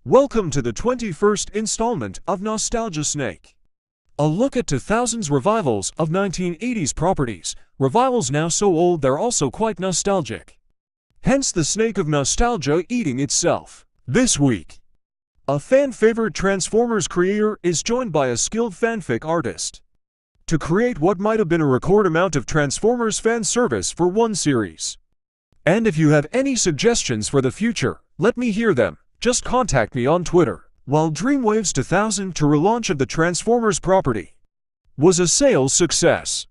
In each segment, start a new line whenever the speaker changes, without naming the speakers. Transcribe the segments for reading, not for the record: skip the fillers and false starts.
Welcome to the 21st installment of Nostalgia Snake. A look at 2000's revivals of 1980s properties, revivals now so old they're also quite nostalgic. Hence the snake of nostalgia eating itself. This week, a fan-favorite Transformers creator is joined by a skilled fanfic artist to create what might have been a record amount of Transformers fan service for one series. And if you have any suggestions for the future, let me hear them. Just contact me on Twitter. While Dreamwave's 2002 relaunch of the Transformers property was a sales success,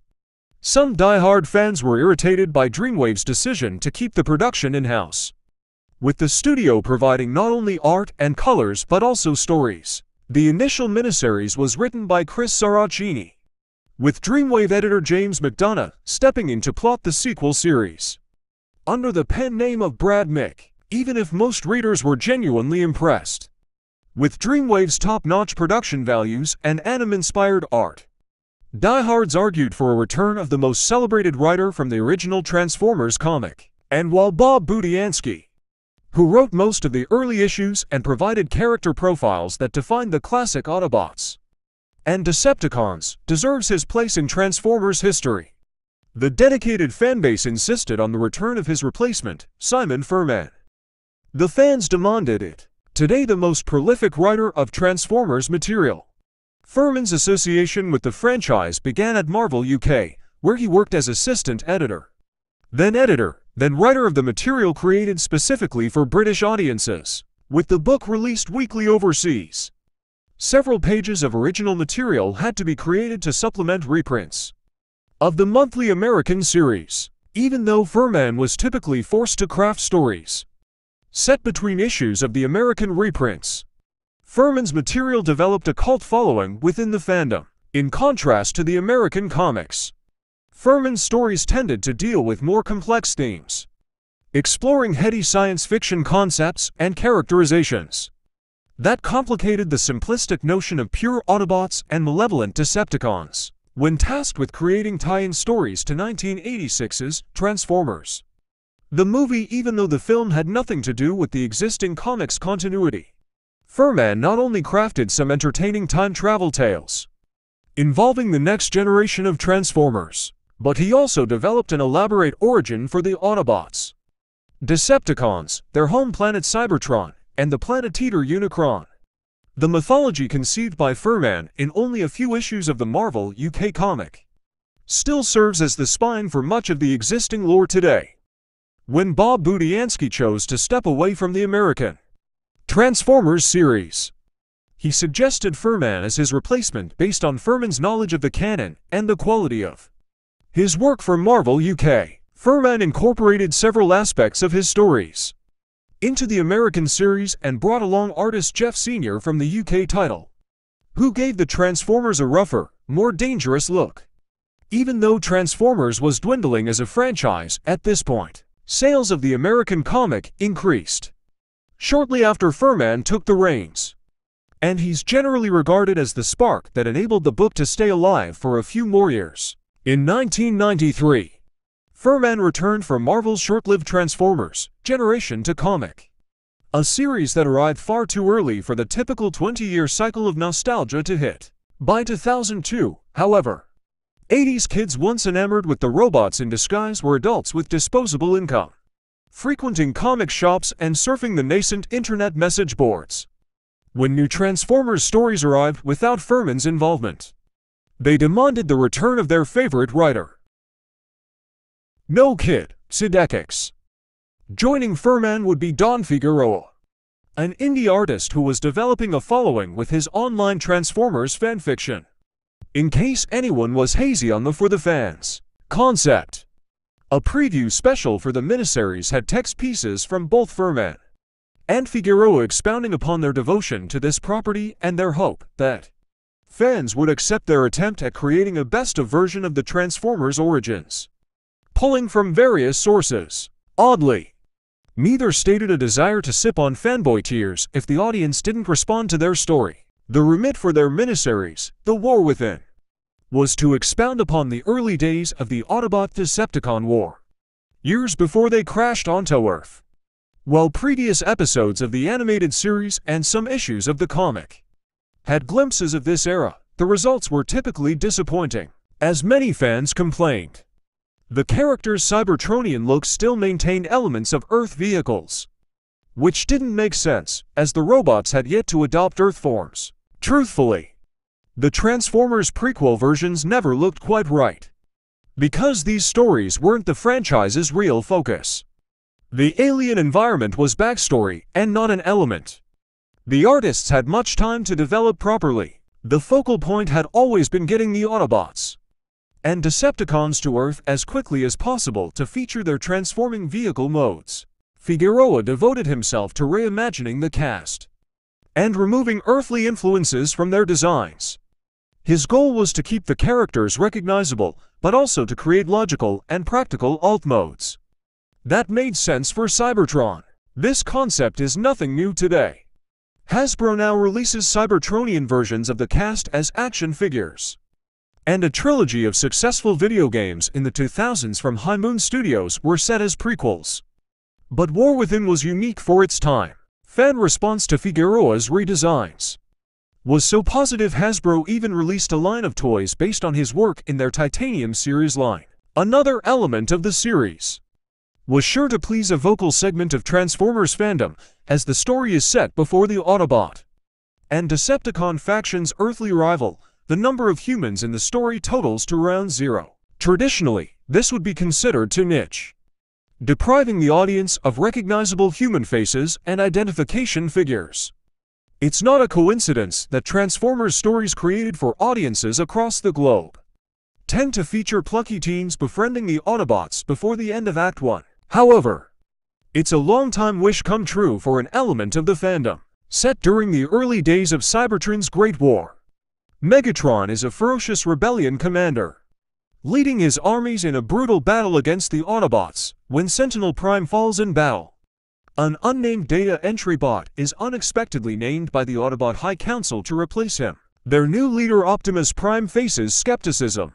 some die-hard fans were irritated by Dreamwave's decision to keep the production in-house, with the studio providing not only art and colors but also stories. The initial miniseries was written by Chris Saracini, with Dreamwave editor James McDonough stepping in to plot the sequel series under the pen name of Brad Mick. Even if most readers were genuinely impressed with Dreamwave's top-notch production values and anime-inspired art, diehards argued for a return of the most celebrated writer from the original Transformers comic. And while Bob Budiansky, who wrote most of the early issues and provided character profiles that defined the classic Autobots and Decepticons, deserves his place in Transformers history, the dedicated fanbase insisted on the return of his replacement, Simon Furman. The fans demanded it. Today the most prolific writer of Transformers material, Furman's association with the franchise began at Marvel UK, where he worked as assistant editor, then writer of the material created specifically for British audiences. With the book released weekly overseas, several pages of original material had to be created to supplement reprints of the monthly American series. Even though Furman was typically forced to craft stories set between issues of the American reprints, Furman's material developed a cult following within the fandom. In contrast to the American comics, Furman's stories tended to deal with more complex themes, exploring heady science fiction concepts and characterizations that complicated the simplistic notion of pure Autobots and malevolent Decepticons. When tasked with creating tie-in stories to 1986's Transformers, the movie, even though the film had nothing to do with the existing comics continuity, Furman not only crafted some entertaining time travel tales involving the next generation of Transformers, but he also developed an elaborate origin for the Autobots, Decepticons, their home planet Cybertron, and the planet Eater Unicron. The mythology conceived by Furman in only a few issues of the Marvel UK comic still serves as the spine for much of the existing lore today. When Bob Budiansky chose to step away from the American Transformers series, he suggested Furman as his replacement based on Furman's knowledge of the canon and the quality of his work for Marvel UK. Furman incorporated several aspects of his stories into the American series and brought along artist Jeff Sr. from the UK title, who gave the Transformers a rougher, more dangerous look. Even though Transformers was dwindling as a franchise at this point, sales of the American comic increased shortly after Furman took the reins, and he's generally regarded as the spark that enabled the book to stay alive for a few more years. In 1993, Furman returned for Marvel's short-lived Transformers Generation to comic, a series that arrived far too early for the typical 20-year cycle of nostalgia to hit. By 2002, however, 80s kids once enamored with the robots in disguise were adults with disposable income, frequenting comic shops and surfing the nascent internet message boards. When new Transformers stories arrived without Furman's involvement, they demanded the return of their favorite writer. No Kid, Sidekix. Joining Furman would be Don Figueroa, an indie artist who was developing a following with his online Transformers fanfiction. In case anyone was hazy on the For the Fans concept, a preview special for the miniseries had text pieces from both Furman and Figueroa expounding upon their devotion to this property and their hope that fans would accept their attempt at creating a best-of version of the Transformers origins, pulling from various sources. Oddly, neither stated a desire to sip on fanboy tears if the audience didn't respond to their story. The remit for their miniseries, The War Within, was to expound upon the early days of the Autobot-Decepticon War, years before they crashed onto Earth. while previous episodes of the animated series and some issues of the comic had glimpses of this era, the results were typically disappointing. As many fans complained, the character's Cybertronian look still maintained elements of Earth vehicles, which didn't make sense, as the robots had yet to adopt Earth forms. Truthfully, the Transformers prequel versions never looked quite right, because these stories weren't the franchise's real focus. The alien environment was backstory and not an element the artists had much time to develop properly. The focal point had always been getting the Autobots and Decepticons to Earth as quickly as possible to feature their transforming vehicle modes. Figueroa devoted himself to reimagining the cast and removing earthly influences from their designs. His goal was to keep the characters recognizable, but also to create logical and practical alt modes that made sense for Cybertron. This concept is nothing new today. Hasbro now releases Cybertronian versions of the cast as action figures, and a trilogy of successful video games in the 2000s from High Moon Studios were set as prequels. But War Within was unique for its time. Fan response to Figueroa's redesigns was so positive Hasbro even released a line of toys based on his work in their Titanium series line. Another element of the series was sure to please a vocal segment of Transformers fandom, as the story is set before the Autobot and Decepticon faction's earthly rival. The number of humans in the story totals to around 0. Traditionally, this would be considered too niche, depriving the audience of recognizable human faces and identification figures. It's not a coincidence that Transformers stories created for audiences across the globe tend to feature plucky teens befriending the Autobots before the end of Act 1. However, it's a long-time wish come true for an element of the fandom. Set during the early days of Cybertron's Great War, Megatron is a ferocious rebellion commander, leading his armies in a brutal battle against the Autobots. When Sentinel Prime falls in battle, an unnamed data entry bot is unexpectedly named by the Autobot High Council to replace him. Their new leader Optimus Prime faces skepticism,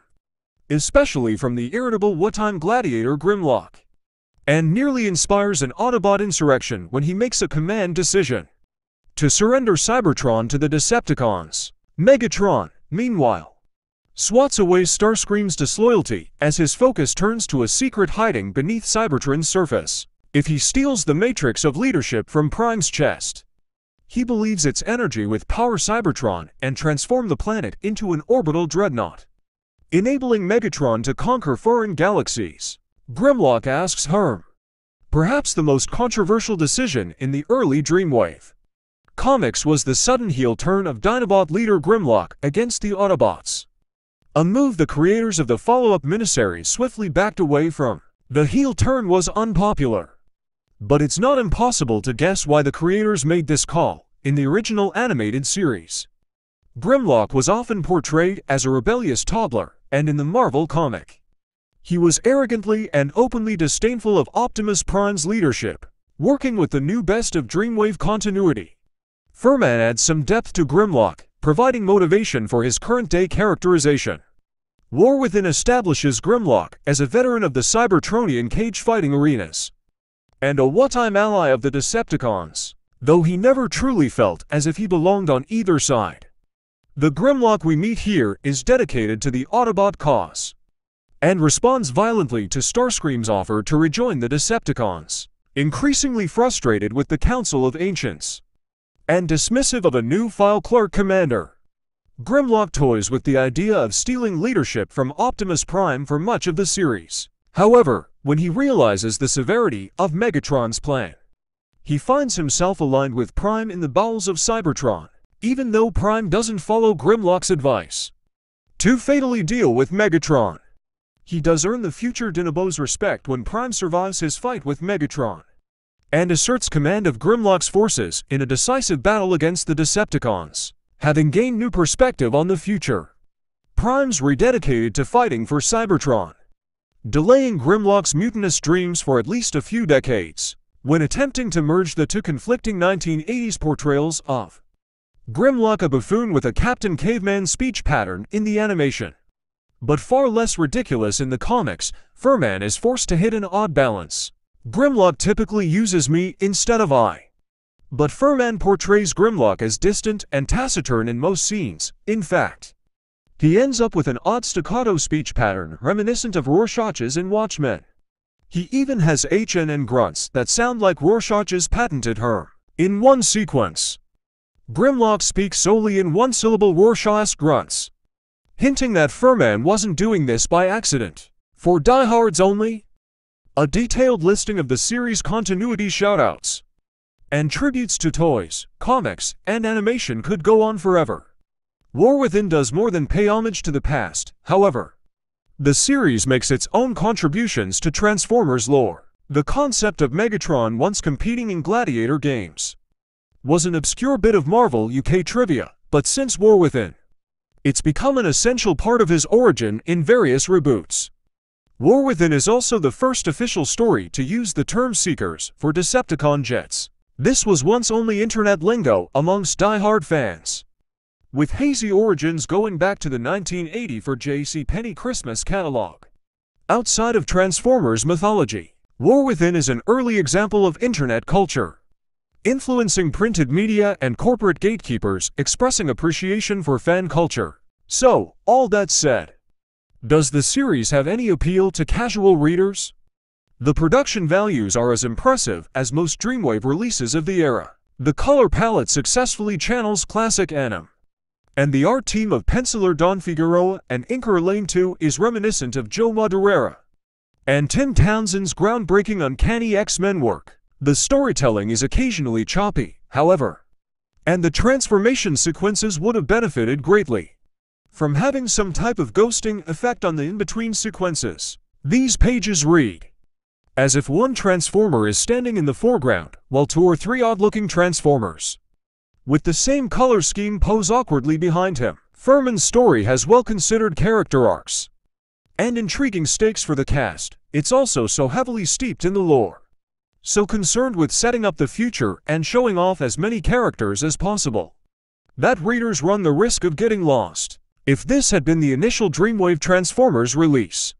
especially from the irritable wartime gladiator Grimlock, and nearly inspires an Autobot insurrection when he makes a command decision to surrender Cybertron to the Decepticons. Megatron, meanwhile, swats away Starscream's disloyalty as his focus turns to a secret hiding beneath Cybertron's surface. If he steals the matrix of leadership from Prime's chest, he believes its energy with power Cybertron and transform the planet into an orbital dreadnought, enabling Megatron to conquer foreign galaxies. Grimlock asks Herm, perhaps the most controversial decision in the early Dreamwave comics was the sudden heel turn of Dinobot leader Grimlock against the Autobots, a move the creators of the follow-up miniseries swiftly backed away from. The heel turn was unpopular, but it's not impossible to guess why the creators made this call. In the original animated series, Grimlock was often portrayed as a rebellious toddler, and in the Marvel comic, he was arrogantly and openly disdainful of Optimus Prime's leadership. Working with the new Best of Dreamwave continuity, Furman adds some depth to Grimlock, providing motivation for his current-day characterization. War Within establishes Grimlock as a veteran of the Cybertronian cage-fighting arenas and a wartime ally of the Decepticons, though he never truly felt as if he belonged on either side. The Grimlock we meet here is dedicated to the Autobot cause and responds violently to Starscream's offer to rejoin the Decepticons. Increasingly frustrated with the Council of Ancients and dismissive of a new file clerk commander, Grimlock toys with the idea of stealing leadership from Optimus Prime for much of the series. However, when he realizes the severity of Megatron's plan, he finds himself aligned with Prime in the bowels of Cybertron, even though Prime doesn't follow Grimlock's advice to fatally deal with Megatron. He does earn the future Dinobo's respect when Prime survives his fight with Megatron and asserts command of Grimlock's forces in a decisive battle against the Decepticons. Having gained new perspective on the future, Prime's rededicated to fighting for Cybertron, delaying Grimlock's mutinous dreams for at least a few decades. When attempting to merge the two conflicting 1980s portrayals of Grimlock, a buffoon with a Captain Caveman speech pattern in the animation, but far less ridiculous in the comics, Furman is forced to hit an odd balance. Grimlock typically uses me instead of I. But Furman portrays Grimlock as distant and taciturn in most scenes. In fact, he ends up with an odd staccato speech pattern reminiscent of Rorschach's in Watchmen. He even has HNN grunts that sound like Rorschach's patented Herm. In one sequence, Grimlock speaks solely in one-syllable Rorschach grunts, hinting that Furman wasn't doing this by accident. For diehards only, a detailed listing of the series' continuity shoutouts and tributes to toys, comics, and animation could go on forever. War Within does more than pay homage to the past, however. The series makes its own contributions to Transformers lore. The concept of Megatron once competing in gladiator games was an obscure bit of Marvel UK trivia, but since War Within, it's become an essential part of his origin in various reboots. War Within is also the first official story to use the term Seekers for Decepticon jets. This was once only internet lingo amongst die-hard fans, with hazy origins going back to the 1980 for JCPenney Christmas catalog. Outside of Transformers mythology, War Within is an early example of internet culture, influencing printed media and corporate gatekeepers expressing appreciation for fan culture. So, all that said, does the series have any appeal to casual readers? The production values are as impressive as most Dreamwave releases of the era. The color palette successfully channels classic anime, and the art team of penciler Don Figueroa and inker Elaine too is reminiscent of Joe Madureira and Tim Townsend's groundbreaking Uncanny X-Men work. The storytelling is occasionally choppy, however, and the transformation sequences would have benefited greatly from having some type of ghosting effect on the in-between sequences. These pages read as if one Transformer is standing in the foreground, while 2 or 3 odd-looking Transformers with the same color scheme pose awkwardly behind him. Furman's story has well-considered character arcs and intriguing stakes for the cast. It's also so heavily steeped in the lore, so concerned with setting up the future and showing off as many characters as possible, that readers run the risk of getting lost. If this had been the initial Dreamwave Transformers release,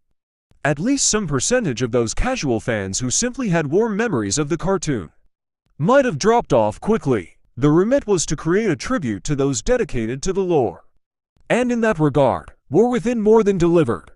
at least some percentage of those casual fans who simply had warm memories of the cartoon might have dropped off quickly. The remit was to create a tribute to those dedicated to the lore, and in that regard, War Within more than delivered.